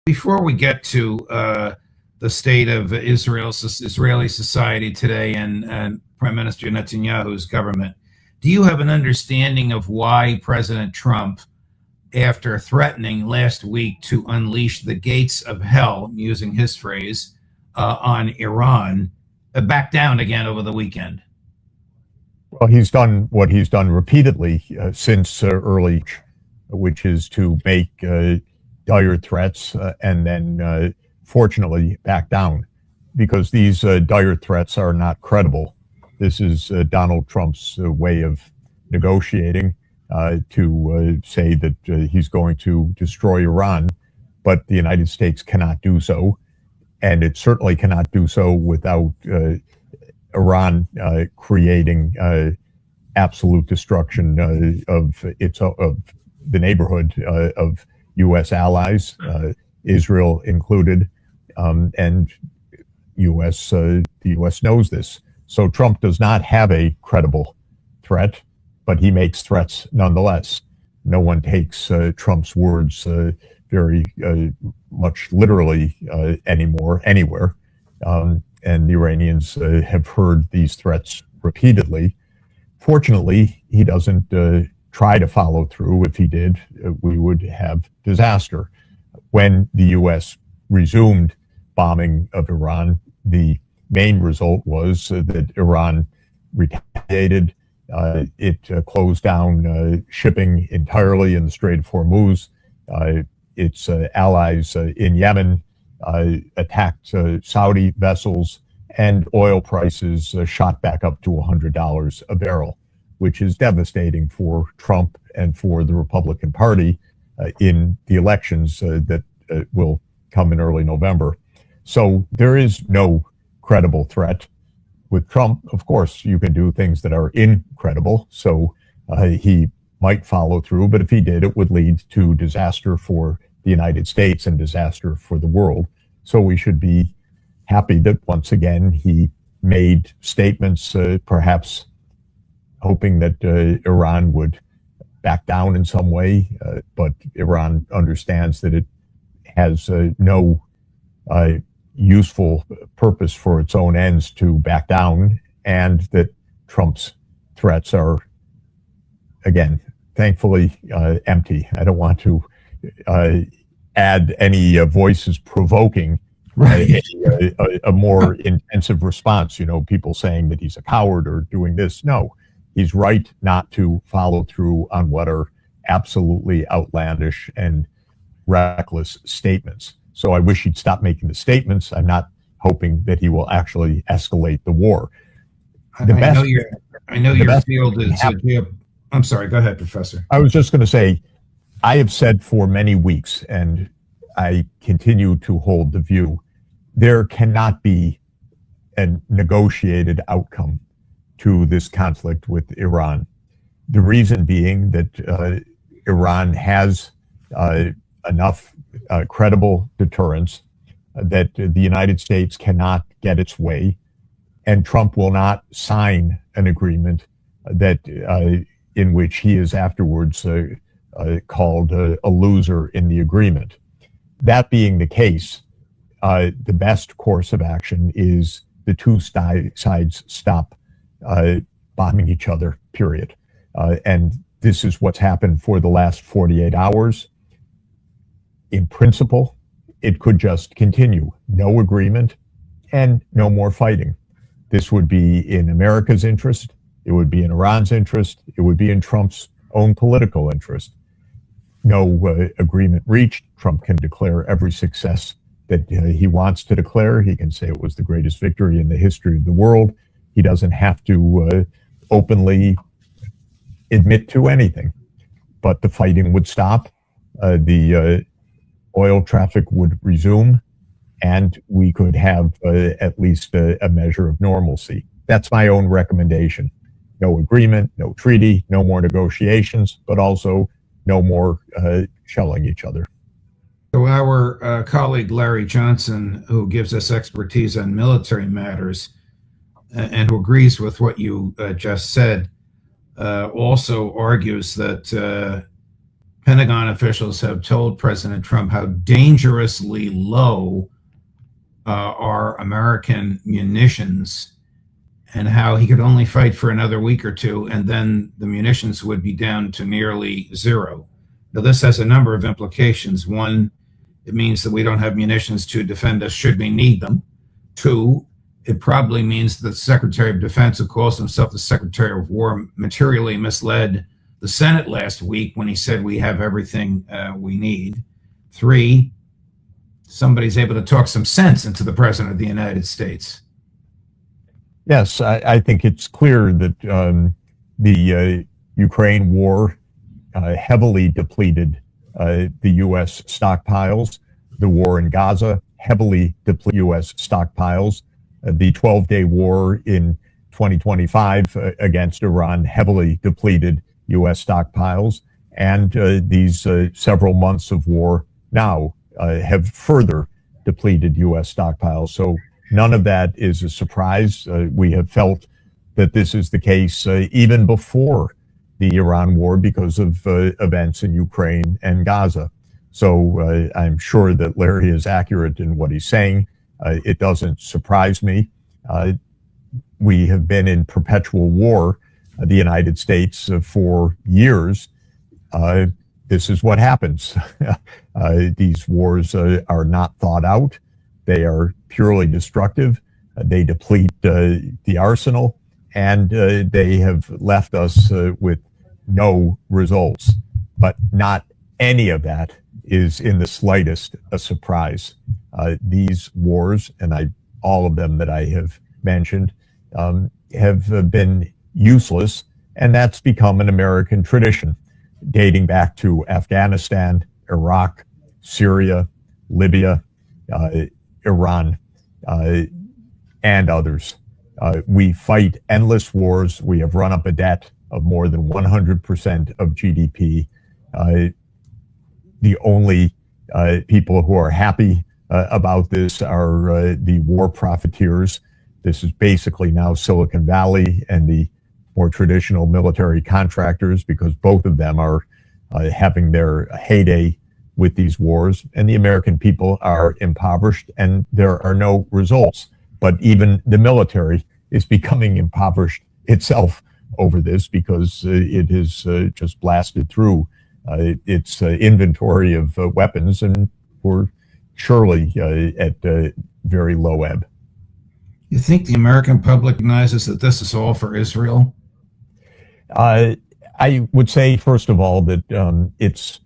Before we get to the state of Israeli society today and Prime Minister Netanyahu's government, do you have an understanding of why President Trump, after threatening last week to unleash the gates of hell, using his phrase, on Iran, backed down again over the weekend? Well, he's done what he's done repeatedly since early, which is to make dire threats and then, fortunately, back down, because these dire threats are not credible. This is Donald Trump's way of negotiating to say that he's going to destroy Iran, but the United States cannot do so, and it certainly cannot do so without Iran creating absolute destruction of the neighborhood of U.S. allies, Israel included, and the U.S. knows this. So Trump does not have a credible threat, but he makes threats nonetheless. No one takes Trump's words very much literally anymore, anywhere. And the Iranians have heard these threats repeatedly. Fortunately, he doesn't try to follow through. If he did, we would have disaster. When the U.S. resumed bombing of Iran, the main result was that Iran retaliated. It closed down shipping entirely in the Strait of Hormuz. Its allies in Yemen attacked Saudi vessels, and oil prices shot back up to $100 a barrel, which is devastating for Trump and for the Republican Party in the elections that will come in early November. So there is no credible threat. With Trump, of course, you can do things that are incredible. So he might follow through, but if he did, it would lead to disaster for the United States and disaster for the world. So we should be happy that once again he made statements, perhaps hoping that Iran would back down in some way, but Iran understands that it has no useful purpose for its own ends to back down, and that Trump's threats are, again, thankfully empty. I don't want to add any voices provoking a more intensive response, people saying that he's a coward or doing this. No, he's right not to follow through on what are absolutely outlandish and reckless statements. So I wish he'd stop making the statements. I'm not hoping that he will actually escalate the war. I know your field is. I'm sorry. Go ahead, Professor. I was just going to say, I have said for many weeks, and I continue to hold the view, there cannot be a negotiated outcome to this conflict with Iran. The reason being that Iran has enough credible deterrence that the United States cannot get its way, and Trump will not sign an agreement that in which he is afterwards called a loser in the agreement. That being the case, the best course of action is the two sides stop bombing each other, period. And this is what's happened for the last 48 hours. In principle, it could just continue. No agreement and no more fighting. This would be in America's interest. It would be in Iran's interest. It would be in Trump's own political interest. No agreement reached. Trump can declare every success that he wants to declare. He can say it was the greatest victory in the history of the world. He doesn't have to openly admit to anything. But the fighting would stop. The oil traffic would resume, and we could have at least a measure of normalcy. That's my own recommendation. No agreement, no treaty, no more negotiations, but also no more shelling each other. So our colleague Larry Johnson, who gives us expertise on military matters and who agrees with what you just said, also argues that Pentagon officials have told President Trump how dangerously low are American munitions and how he could only fight for another week or two, and then the munitions would be down to nearly zero. Now, this has a number of implications. One, it means that we don't have munitions to defend us should we need them. Two, it probably means that the Secretary of Defense, who calls himself the Secretary of War, materially misled the Senate last week when he said we have everything we need. Three, somebody's able to talk some sense into the President of the United States. Yes, I think it's clear that the Ukraine war heavily depleted the U.S. stockpiles. The war in Gaza heavily depleted U.S. stockpiles. The 12-day war in 2025 against Iran heavily depleted U.S. stockpiles. And these several months of war now have further depleted U.S. stockpiles. So none of that is a surprise. We have felt that this is the case even before the Iran war because of events in Ukraine and Gaza. So I'm sure that Larry is accurate in what he's saying. It doesn't surprise me. We have been in perpetual war, the United States, for years. This is what happens. These wars are not thought out. They are purely destructive. They deplete the arsenal, and they have left us with no results. But not any of that is in the slightest a surprise. These wars, and all of them that I have mentioned, have been useless, and that's become an American tradition, dating back to Afghanistan, Iraq, Syria, Libya, Iran, and others. We fight endless wars. We have run up a debt of more than 100% of GDP. The only people who are happy about this are the war profiteers. This is basically now Silicon Valley and the more traditional military contractors, because both of them are having their heyday with these wars, and the American people are impoverished and there are no results. But even the military is becoming impoverished itself over this because it has just blasted through its inventory of weapons, and we're surely at very low ebb. You think the American public recognizes that this is all for Israel? I would say, first of all, that it's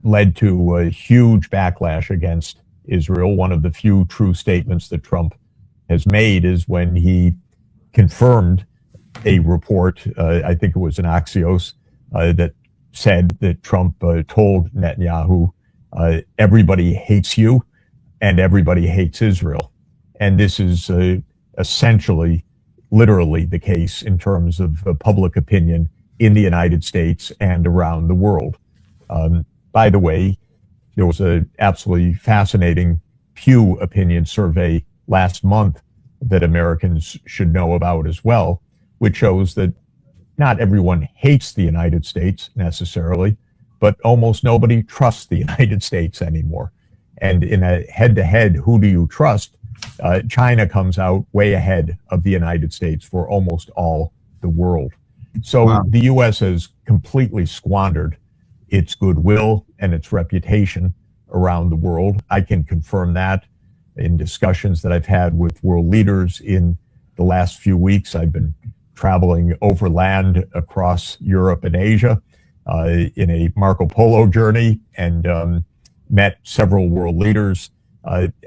led to a huge backlash against Israel. One of the few true statements that Trump has made is when he confirmed a report, I think it was an Axios, that said that Trump told Netanyahu, everybody hates you and everybody hates Israel. And this is essentially, literally the case in terms of public opinion in the United States and around the world. By the way, there was an absolutely fascinating Pew opinion survey last month that Americans should know about as well, which shows that not everyone hates the United States necessarily, but almost nobody trusts the United States anymore. And in a head-to-head, who do you trust? China comes out way ahead of the United States for almost all the world. So wow. The U.S. has completely squandered its goodwill and its reputation around the world. I can confirm that in discussions that I've had with world leaders in the last few weeks. I've been traveling overland across Europe and Asia in a Marco Polo journey, and met several world leaders.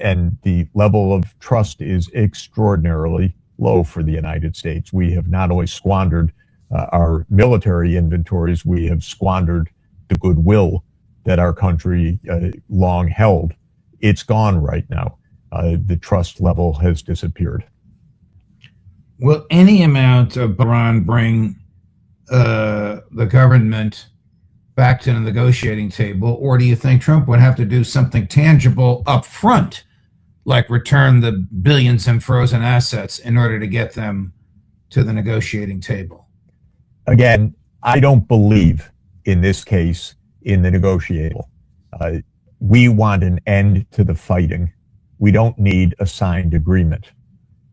And the level of trust is extraordinarily low for the United States. We have not only squandered our military inventories, we have squandered the goodwill that our country long held. It's gone right now. The trust level has disappeared. Will any amount of Iran bring the government back to the negotiating table, or do you think Trump would have to do something tangible up front, like return the billions in frozen assets in order to get them to the negotiating table? Again, I don't believe in this case, in the negotiable. We want an end to the fighting. We don't need a signed agreement.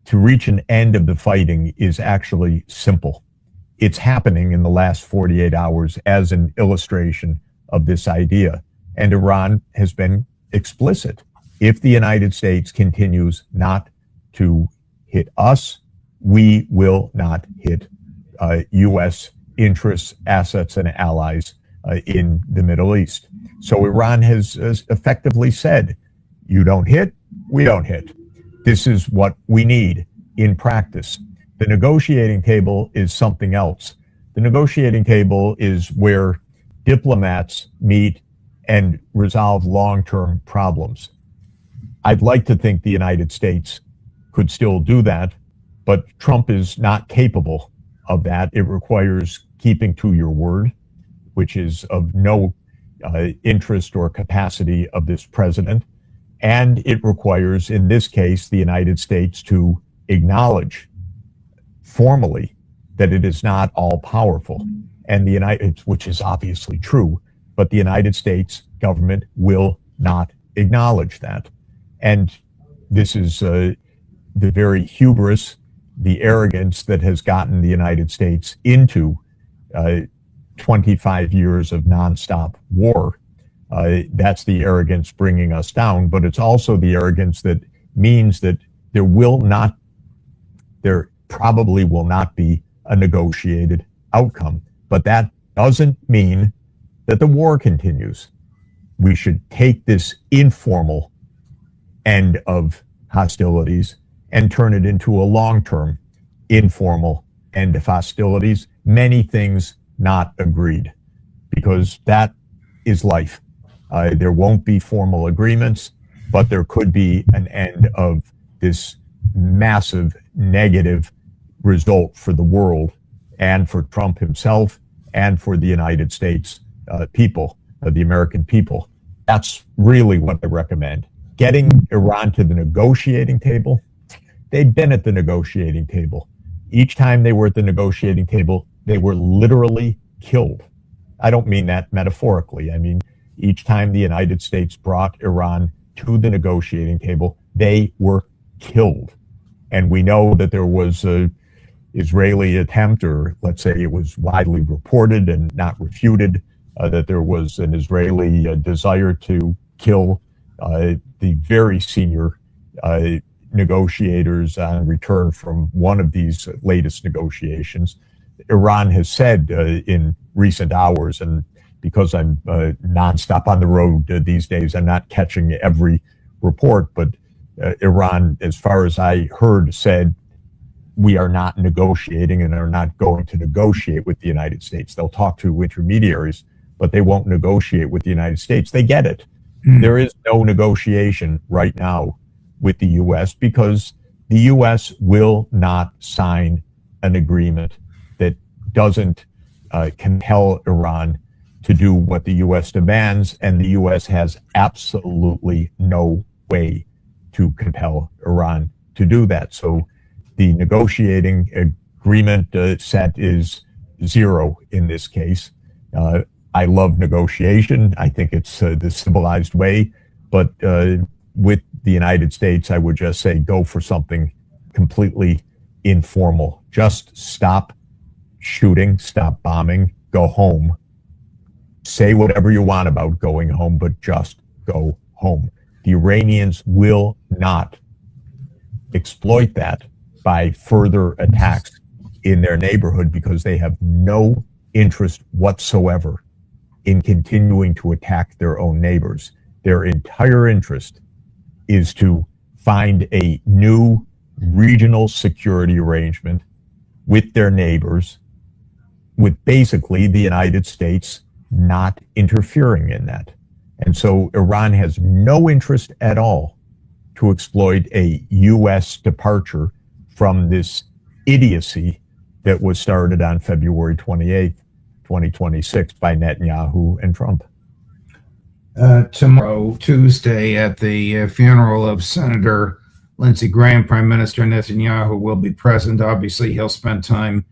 To reach an end of the fighting is actually simple. It's happening in the last 48 hours as an illustration of this idea. And Iran has been explicit. If the United States continues not to hit us, we will not hit U.S. interests, assets, and allies in the Middle East. So Iran has effectively said, you don't hit, we don't hit. This is what we need in practice. The negotiating table is something else. The negotiating table is where diplomats meet and resolve long-term problems. I'd like to think the United States could still do that, but Trump is not capable of that. It requires keeping to your word, which is of no interest or capacity of this president. And it requires, in this case, the United States to acknowledge formally that it is not all powerful, and which is obviously true, but the United States government will not acknowledge that. And this is the very hubris, the arrogance that has gotten the United States into 25 years of nonstop war. That's the arrogance bringing us down, but it's also the arrogance that means that there probably will not be a negotiated outcome. But that doesn't mean that the war continues. We should take this informal end of hostilities and turn it into a long-term informal end of hostilities. Many things not agreed, because that is life. There won't be formal agreements, but there could be an end of this massive negative result for the world and for Trump himself and for the United States people, the American people. That's really what I recommend. Getting Iran to the negotiating table. They've been at the negotiating table. Each time they were at the negotiating table, they were literally killed. I don't mean that metaphorically. I mean, each time the United States brought Iran to the negotiating table, they were killed. And we know that there was an Israeli attempt, or let's say it was widely reported and not refuted, that there was an Israeli desire to kill the very senior negotiators on return from one of these latest negotiations. Iran has said in recent hours, and because I'm nonstop on the road these days, I'm not catching every report, but Iran, as far as I heard, said, we are not negotiating and are not going to negotiate with the United States. They'll talk to intermediaries, but they won't negotiate with the United States. They get it. There is no negotiation right now with the U.S. because the U.S. will not sign an agreement that doesn't compel Iran to do what the U.S. demands, and the U.S. has absolutely no way to compel Iran to do that. So the negotiating agreement set is zero in this case. I love negotiation. I think it's the civilized way, but with the United States, I would just say go for something completely informal. Just stop shooting, stop bombing, go home. Say whatever you want about going home, but just go home. The Iranians will not exploit that by further attacks in their neighborhood because they have no interest whatsoever in continuing to attack their own neighbors. Their entire interest is to find a new regional security arrangement with their neighbors, with basically the United States not interfering in that. And so Iran has no interest at all to exploit a U.S. departure from this idiocy that was started on February 28th, 2026 by Netanyahu and Trump. Tomorrow, Tuesday, at the funeral of Senator Lindsey Graham, Prime Minister Netanyahu will be present. Obviously, he'll spend time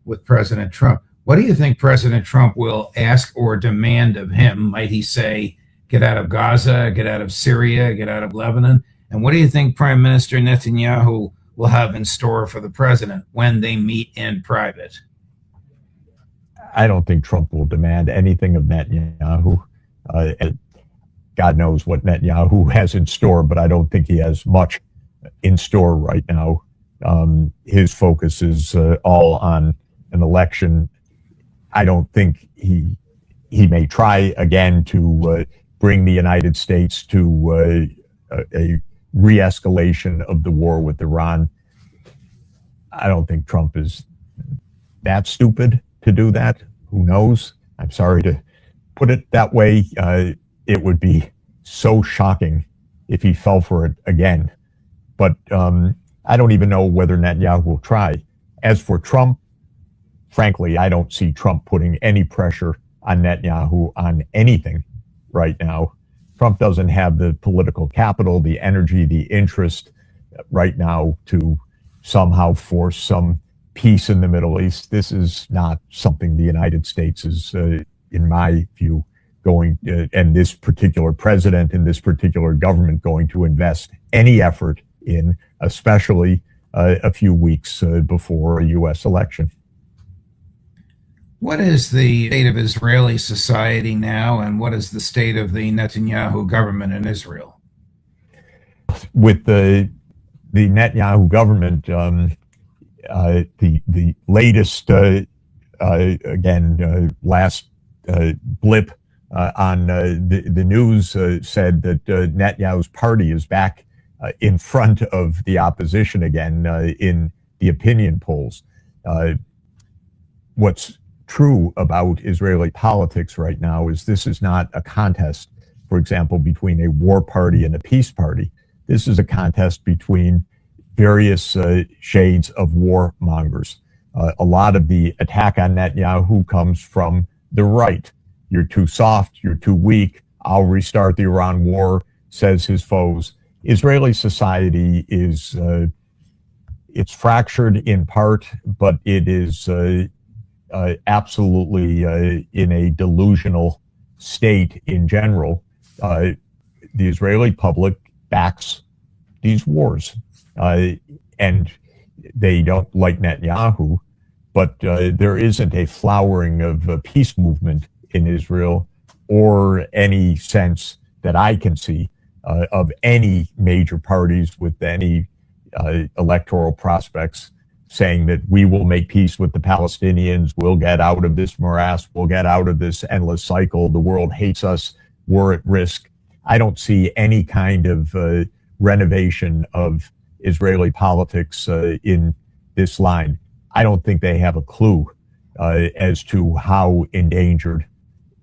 with President Trump. What do you think President Trump will ask or demand of him? Might he say, get out of Gaza, get out of Syria, get out of Lebanon? And what do you think Prime Minister Netanyahu will have in store for the president when they meet in private? I don't think Trump will demand anything of Netanyahu. And God knows what Netanyahu has in store, but I don't think he has much in store right now. His focus is all on an election. I don't think he may try again to bring the United States to a re-escalation of the war with Iran. I don't think Trump is that stupid to do that. Who knows? I'm sorry to put it that way. It would be so shocking if he fell for it again. But I don't even know whether Netanyahu will try. As for Trump, frankly, I don't see Trump putting any pressure on Netanyahu on anything right now. Trump doesn't have the political capital, the energy, the interest right now to somehow force some peace in the Middle East. This is not something the United States is, in my view, going, and this particular president and this particular government going to invest any effort in, especially a few weeks before a U.S. election. What is the state of Israeli society now, and what is the state of the Netanyahu government in Israel? With the Netanyahu government, the latest last blip on the news said that Netanyahu's party is back in front of the opposition again in the opinion polls. What's true about Israeli politics right now is this is not a contest, for example, between a war party and a peace party. This is a contest between various shades of warmongers. A lot of the attack on Netanyahu comes from the right. You're too soft, you're too weak, I'll restart the Iran war, says his foes. Israeli society is, it's fractured in part, but it is absolutely in a delusional state in general. The Israeli public backs these wars. And they don't like Netanyahu, but there isn't a flowering of a peace movement in Israel or any sense that I can see of any major parties with any electoral prospects saying that we will make peace with the Palestinians, we'll get out of this morass, we'll get out of this endless cycle, the world hates us, we're at risk. I don't see any kind of renovation of Israeli politics in this line. I don't think they have a clue as to how endangered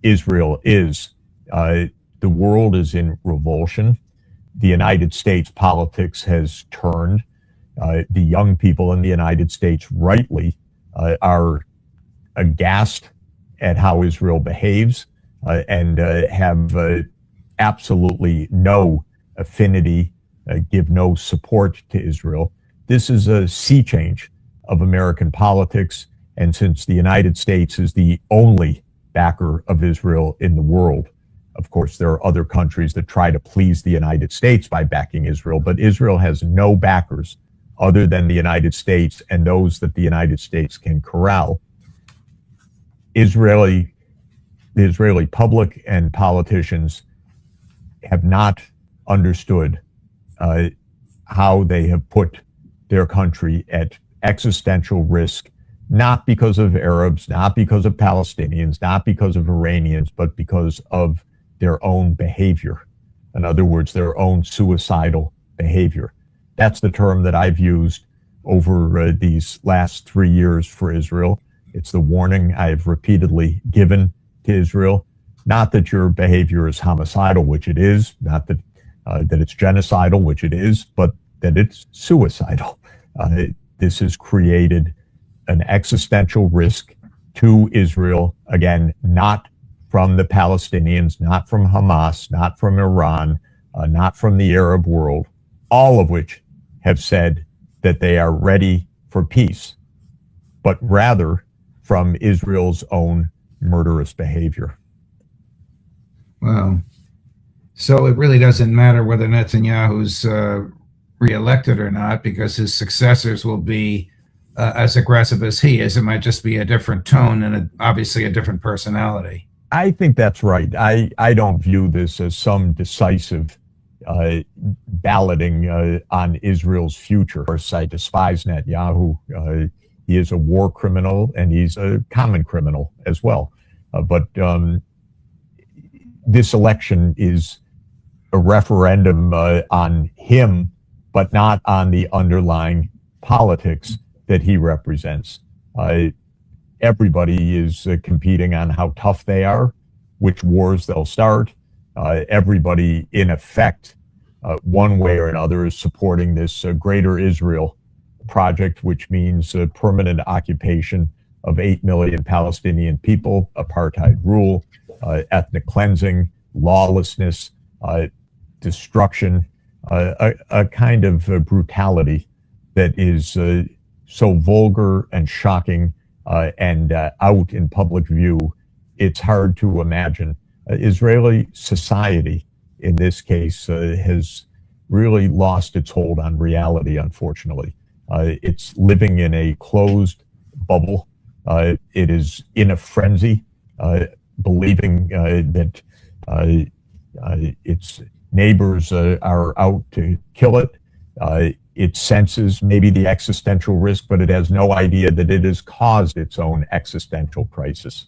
Israel is. The world is in revulsion. The United States politics has turned. The young people in the United States rightly are aghast at how Israel behaves and have absolutely no affinity, give no support to Israel. This is a sea change of American politics. And since the United States is the only backer of Israel in the world, of course, there are other countries that try to please the United States by backing Israel, but Israel has no backers other than the United States and those that the United States can corral. The Israeli public and politicians have not understood how they have put their country at existential risk, not because of Arabs, not because of Palestinians, not because of Iranians, but because of their own behavior. In other words, their own suicidal behavior. That's the term that I've used over these last 3 years for Israel. It's the warning I've repeatedly given to Israel. Not that your behavior is homicidal, which it is, not that that it's genocidal, which it is, but that it's suicidal. This has created an existential risk to Israel, again, not from the Palestinians, not from Hamas, not from Iran, not from the Arab world, all of which have said that they are ready for peace, but rather from Israel's own murderous behavior. Wow. So it really doesn't matter whether Netanyahu's reelected or not, because his successors will be as aggressive as he is. It might just be a different tone and obviously a different personality. I think that's right. I don't view this as some decisive balloting on Israel's future. Of course, I despise Netanyahu. He is a war criminal and he's a common criminal as well. But this election is a referendum on him, but not on the underlying politics that he represents. Everybody is competing on how tough they are, which wars they'll start. Everybody, in effect, one way or another, is supporting this greater Israel project, which means permanent occupation of 8 million Palestinian people, apartheid rule, ethnic cleansing, lawlessness, destruction, a kind of brutality that is so vulgar and shocking and out in public view, it's hard to imagine. Israeli society, in this case, has really lost its hold on reality, unfortunately. It's living in a closed bubble. It is in a frenzy, believing that its neighbors are out to kill it. It senses maybe the existential risk, but it has no idea that it has caused its own existential crisis.